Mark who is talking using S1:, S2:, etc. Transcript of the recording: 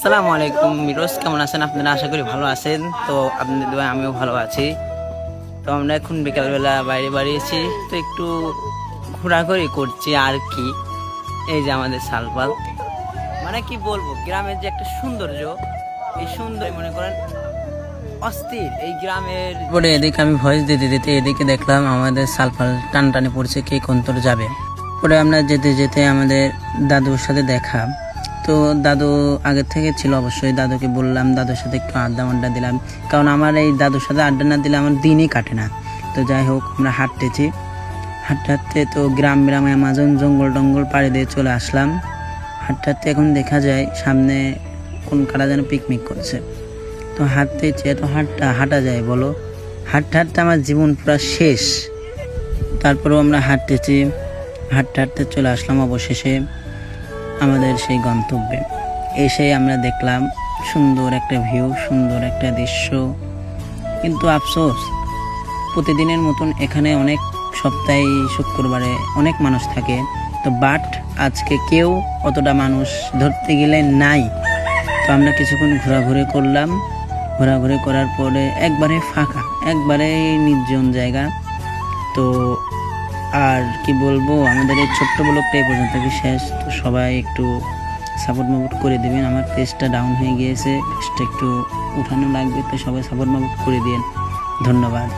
S1: আসসালামু আলাইকুম মিরোজ, কেমন আছেন আপনারা? আশা করি ভালো আছেন। তো আপনাদের দোয়ায় আমিও ভালো আছি। তো আমরা এখন বিকালবেলা বাইরে বাড়িয়েছি, তো একটু ঘোরাঘুরি করছি আর কি। এই যে আমাদের সালপাল, মানে কি বলবো, গ্রামের যে একটা সৌন্দর্য, এই সুন্দর মনে করেন অস্থির এই গ্রামের। পরে এদিকে আমি ভয়েস দিতে দিতে এদিকে দেখলাম আমাদের সালপাল টানটানে পড়ছে, কে কন্তর যাবে। পরে আমরা যেতে যেতে আমাদের দাদুর সাথে দেখা। তো দাদু আগের থেকে ছিল অবশ্যই, দাদুকে বললাম দাদুর সাথে একটু আড্ডা দিলাম, কারণ আমার এই দাদুর সাথে আড্ডা না দিলে আমার দিনই কাটে না। তো যাই হোক, আমরা হাঁটতেছি, হাঁটতে হাঁটতে তো গ্রামে আমাজন জঙ্গল টঙ্গল পাড়ি দিয়ে চলে আসলাম। হাঁটতে হাঁটতে এখন দেখা যায় সামনে কোন কারা যেন পিকনিক করছে। তো হাঁটতেছি, এত হাঁটা যায় বলো? হাঁটতে হাঁটতে আমার জীবন পুরো শেষ। তারপরেও আমরা হাঁটতেছি, হাঁটতে হাঁটতে চলে আসলাম অবশেষে আমাদের সেই গন্তব্যে। এসে আমরা দেখলাম সুন্দর একটা ভিউ, সুন্দর একটা দৃশ্য। কিন্তু আফসোস, প্রতিদিনের মতন এখানে অনেক সপ্তাহে শুক্রবারে অনেক মানুষ থাকে, তো বাট আজকে কেউ অতটা মানুষ ধরতে গেলে নাই। তো আমরা কিছুক্ষণ ঘোরাঘুরি করলাম, ঘোরাঘুরি করার পরে একবারে ফাঁকা, একবারে নির্জন জায়গা। তো আর কি বলবো, আমাদের এই ছোট্ট ব্লগটা এই পর্যন্ত শেষ। তো সবাই একটু সাপোর্ট করে দেবেন। আমার পেজটা ডাউন হয়ে গিয়েছে, পেজটা একটু উঠানো লাগবে, তো সবাই সাপোর্ট করে দিন। ধন্যবাদ।